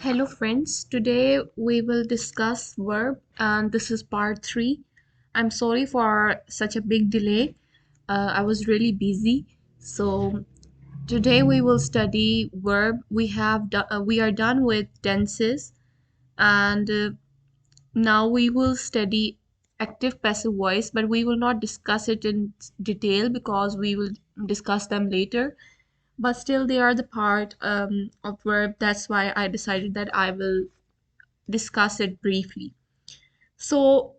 Hello friends, today we will discuss verb and this is part 3. I'm sorry for such a big delay. I was really busy. So today we will study verb. We are done with tenses and now we will study active passive voice, but we will not discuss it in detail because we will discuss them later, but still they are the part of verb. That's why I decided that I will discuss it briefly. So,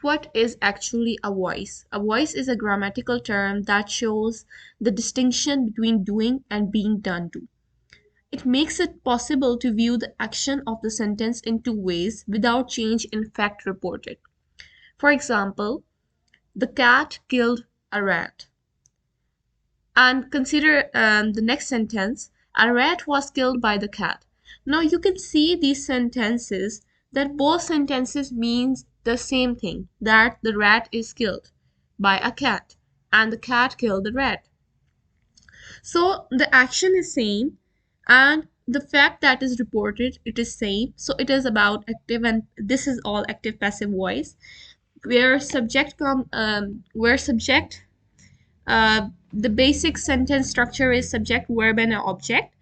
what is actually a voice? A voice is a grammatical term that shows the distinction between doing and being done to. It makes it possible to view the action of the sentence in two ways without change in fact reported. For example, the cat killed a rat. And consider the next sentence, a rat was killed by the cat. Now you can see these sentences that both sentences means the same thing, that the rat is killed by a cat and the cat killed the rat. So the action is same and the fact that is reported it is same. So it is about active, and this is all active passive voice where subject the basic sentence structure is subject, verb, and object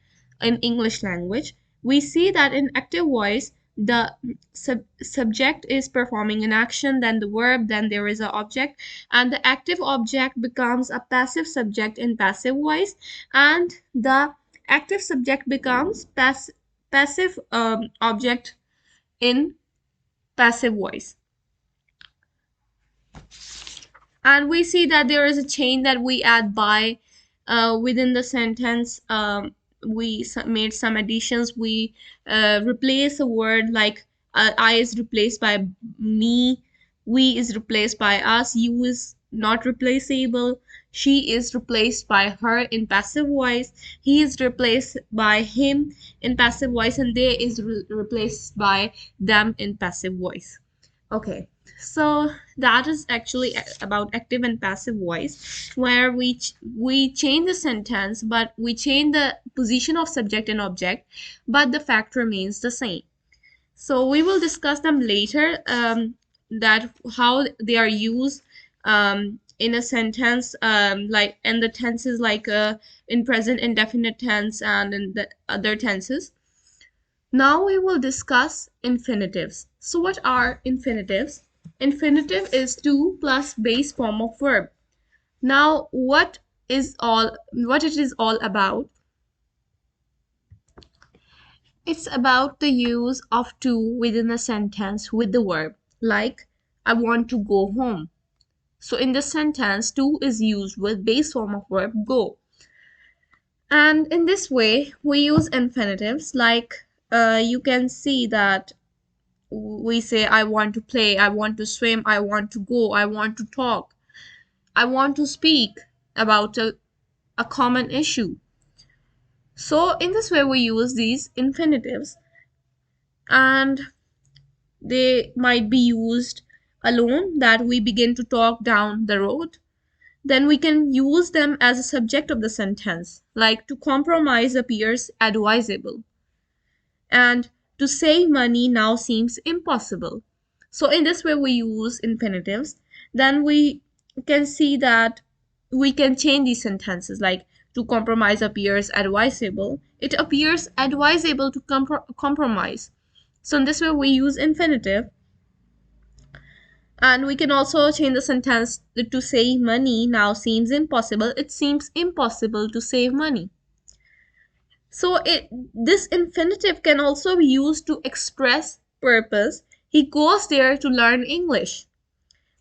in English language. We see that in active voice, the subject is performing an action, then the verb, then there is an object, and the active object becomes a passive subject in passive voice, and the active subject becomes passive object in passive voice. And we see that there is a chain that we add by within the sentence. We made some additions. We replace a word like I is replaced by me, we is replaced by us, you is not replaceable, she is replaced by her in passive voice, he is replaced by him in passive voice, and they is replaced by them in passive voice. Okay, so that is actually about active and passive voice, where we change the sentence, but we change the position of subject and object, but the fact remains the same. So we will discuss them later. That how they are used in a sentence, like in the tenses, like in present indefinite tense and in the other tenses. Now we will discuss infinitives. So what are infinitives? Infinitive is to plus base form of verb. Now what it is all about? It's about the use of to within a sentence with the verb, like I want to go home. So in the sentence, to is used with base form of verb go. And in this way, we use infinitives like you can see that we say I want to play, I want to swim, I want to go, I want to talk, I want to speak about a common issue. So in this way we use these infinitives, and they might be used alone, that we begin to talk down the road. Then we can use them as a subject of the sentence, like to compromise appears advisable, and to save money now seems impossible. So in this way we use infinitives. Then we can see that we can change these sentences, like to compromise appears advisable, it appears advisable to compromise. So in this way we use infinitive. And we can also change the sentence to save money now seems impossible, it seems impossible to save money. So this infinitive can also be used to express purpose. He goes there to learn English.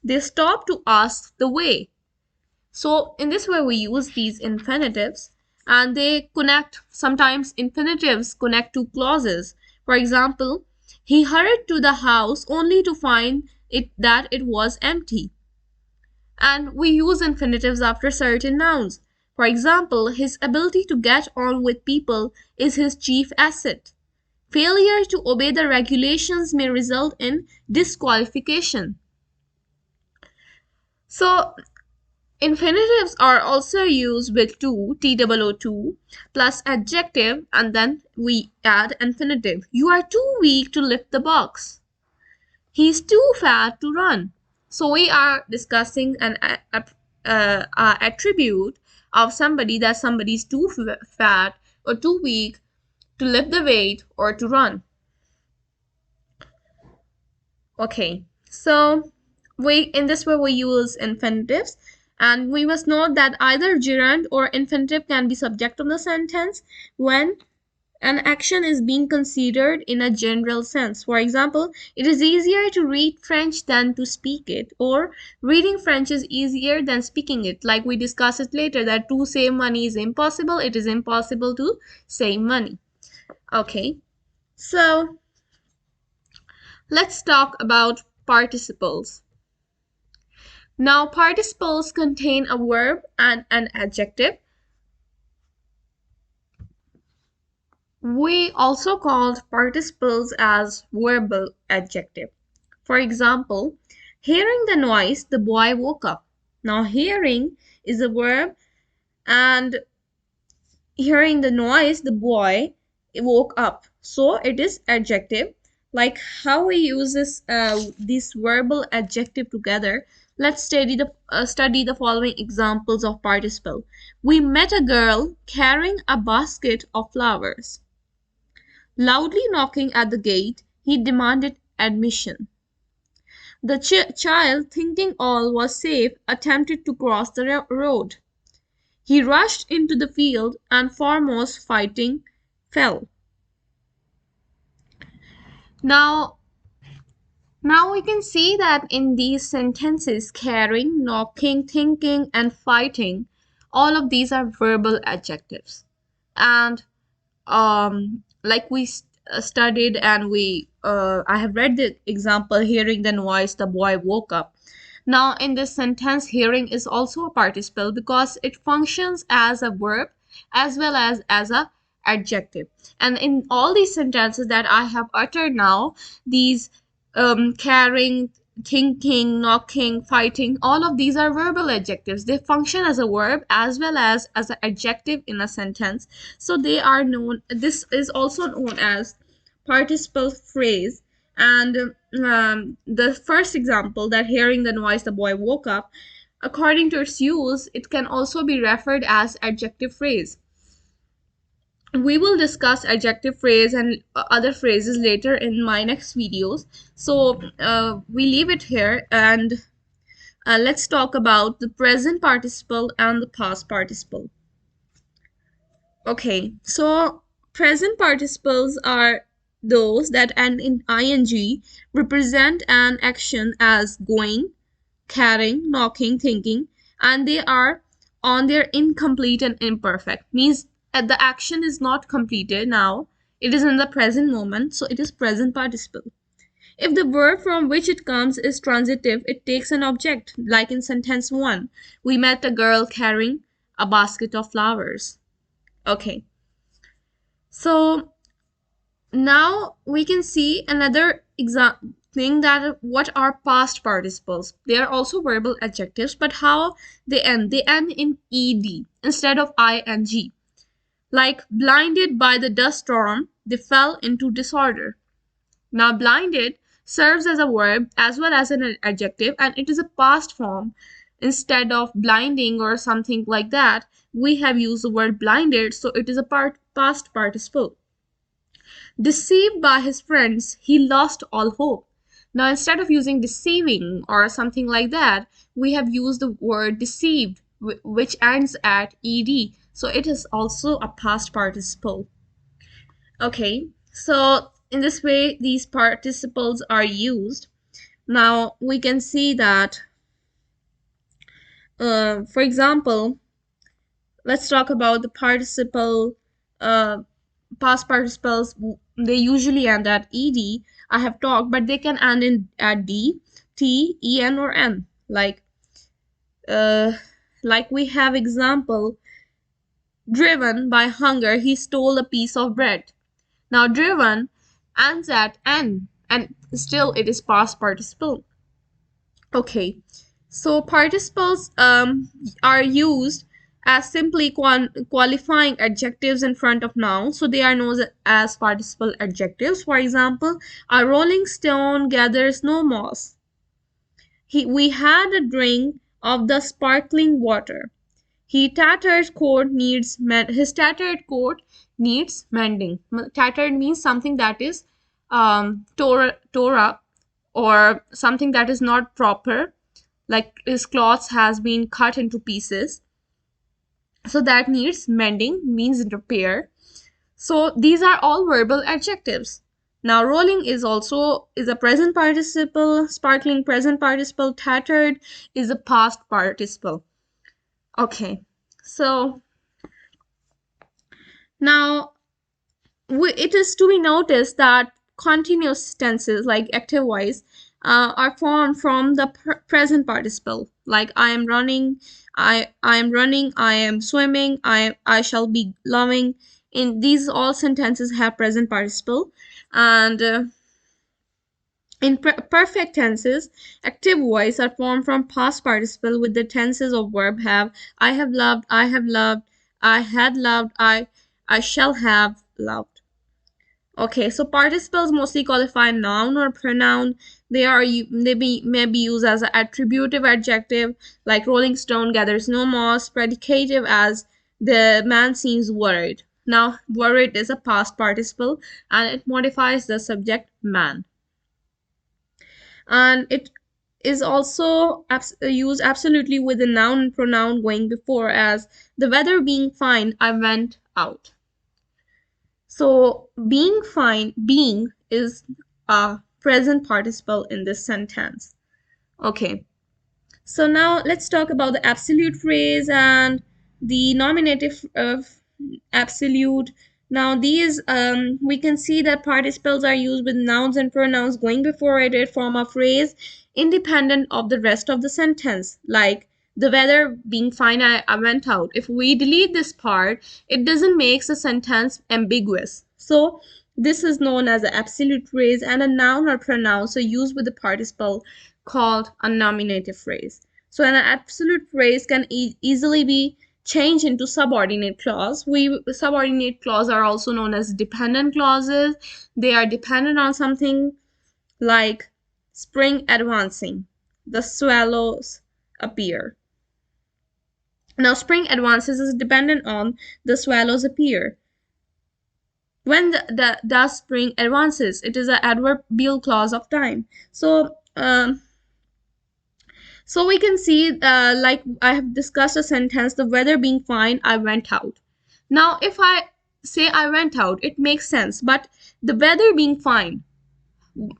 They stop to ask the way. So in this way we use these infinitives, and they connect. Sometimes infinitives connect to clauses. For example, he hurried to the house only to find that it was empty. And we use infinitives after certain nouns. For example, his ability to get on with people is his chief asset. Failure to obey the regulations may result in disqualification. So Infinitives are also used with to, TOO2, plus adjective, and then we add infinitive. You are too weak to lift the box. He's too fat to run. So we are discussing an attribute of somebody, that somebody is too fat or too weak to lift the weight or to run. Okay, so we in this way we use infinitives, and we must note that either gerund or infinitive can be subject of the sentence when an action is being considered in a general sense. For example, it is easier to read French than to speak it, or reading French is easier than speaking it. Like we discuss it later, that to save money is impossible. It is impossible to save money. Okay, so let's talk about participles. Now, participles contain a verb and an adjective. We also called participles as verbal adjective. For example, hearing the noise, the boy woke up. Now, hearing is a verb, and hearing the noise, the boy woke up. So it is adjective. Like how we use this verbal adjective together. Let's study the following examples of participle. We met a girl carrying a basket of flowers. Loudly knocking at the gate, he demanded admission. The child, thinking all was safe, attempted to cross the road. He rushed into the field and foremost fighting fell. Now, now we can see that in these sentences, carrying, knocking, thinking, and fighting, all of these are verbal adjectives. And like we studied, and I have read the example, hearing the noise, the boy woke up. Now, in this sentence, hearing is also a participle because it functions as a verb as well as a adjective. And in all these sentences that I have uttered now, these carrying, thinking, knocking, fighting, all of these are verbal adjectives. They function as a verb as well as an adjective in a sentence. So they are known, this is also known as participle phrase. And the first example, that hearing the noise, the boy woke up, according to its use, it can also be referred as adjective phrase. We will discuss adjective phrase and other phrases later in my next videos. So we leave it here, and let's talk about the present participle and the past participle. Okay, so present participles are those that end in ing, represent an action as going, carrying, knocking, thinking, and they are on their incomplete and imperfect. Means the action is not completed now. It is in the present moment, so it is present participle. If the verb from which it comes is transitive, it takes an object, like in sentence 1. We met a girl carrying a basket of flowers. Okay. So now we can see another thing, that what are past participles. They are also verbal adjectives, but how they end? They end in ed instead of ing. Like blinded by the dust storm, they fell into disorder. Now blinded serves as a verb as well as an adjective, and it is a past form. Instead of blinding or something like that, we have used the word blinded, so it is a past participle. Deceived by his friends, he lost all hope. Now, instead of using deceiving or something like that, we have used the word deceived, which ends at ed. So it is also a past participle. Okay, so in this way, these participles are used. Now, we can see that, for example, let's talk about the participle, past participles. They usually end at ed. I have talked, but they can end in at d, t, en, or n. Like we have example, driven by hunger, he stole a piece of bread. Now, driven ends at n, and still it is past participle. Okay, So participles are used as simply qualifying adjectives in front of nouns. So they are known as participle adjectives. For example, a rolling stone gathers no moss. We had a drink of the sparkling water. His tattered coat needs mending. Tattered means something that is tore up, or something that is not proper, like his clothes has been cut into pieces. So that needs mending, means repair. So these are all verbal adjectives. Now rolling is a present participle, sparkling present participle, tattered is a past participle. Okay, so now it is to be noticed that continuous tenses like active voice are formed from the present participle, like I am running, I am running, I am swimming, I shall be loving. In these all sentences have present participle. And in perfect tenses, active voice are formed from past participle, with the tenses of verb have I have loved, I have loved, I had loved, I shall have loved. Okay, so participles mostly qualify noun or pronoun. May be used as an attributive adjective, like Rolling Stone gathers no moss. Predicative, as the man seems worried. Now, worried is a past participle and it modifies the subject man. And it is also used absolutely with the noun and pronoun going before, as the weather being fine, I went out. So being fine, being is a present participle in this sentence. Okay, so now let's talk about the absolute phrase and the nominative of absolute. Now these we can see that participles are used with nouns and pronouns going before it. It form a phrase independent of the rest of the sentence, like the weather being fine, I went out. If we delete this part, it doesn't make the sentence ambiguous. So this is known as an absolute phrase, and a noun or pronoun so used with the participle called a nominative phrase. So an absolute phrase can easily be changed into subordinate clause. Subordinate clause are also known as dependent clauses. They are dependent on something, like spring advancing, the swallows appear. Now spring advances is dependent on the swallows appear. When the spring advances, it is an adverbial clause of time. So so we can see, like I have discussed a sentence, the weather being fine, I went out. Now, if I say I went out, it makes sense. But the weather being fine,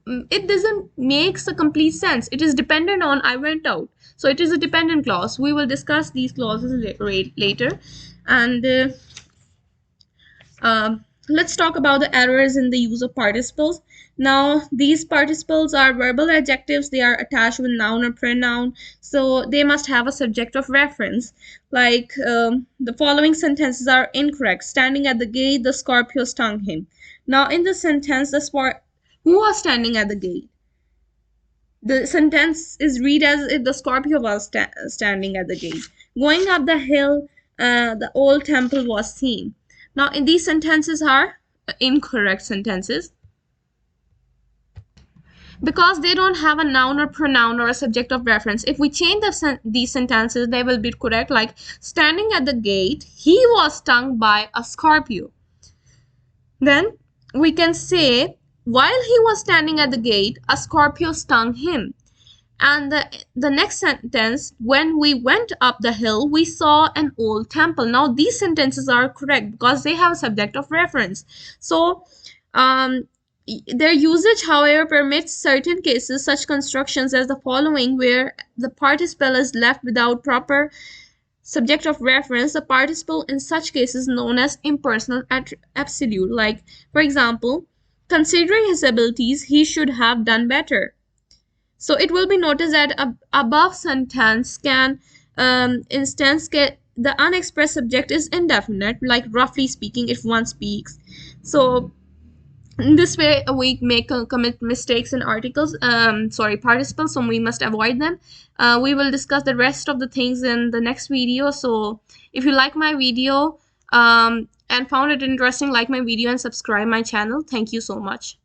it doesn't makes a complete sense. It is dependent on I went out. So it is a dependent clause. We will discuss these clauses later. And let's talk about the errors in the use of participles. Now, these participles are verbal adjectives. They are attached with noun or pronoun, so they must have a subject of reference. Like the following sentences are incorrect. Standing at the gate, the Scorpio stung him. Now, in the sentence, who was standing at the gate? The sentence is read as if the Scorpio was standing at the gate. Going up the hill, the old temple was seen. Now, in these sentences are incorrect sentences because they don't have a noun or pronoun or a subject of reference. If we change these sentences, they will be correct. Like, standing at the gate, he was stung by a Scorpio. Then we can say, while he was standing at the gate, a Scorpio stung him. And the next sentence, when we went up the hill, we saw an old temple. Now, these sentences are correct because they have a subject of reference. So, their usage, however, permits certain cases, such constructions as the following, where the participle is left without proper subject of reference. The participle in such cases known as impersonal absolute. Like, for example, considering his abilities, he should have done better. So it will be noticed that above sentence can instance get the unexpressed subject is indefinite, like roughly speaking, if one speaks. So In this way, we may commit mistakes in articles, participles, so we must avoid them. We will discuss the rest of the things in the next video. So if you like my video and found it interesting, like my video and subscribe my channel. Thank you so much.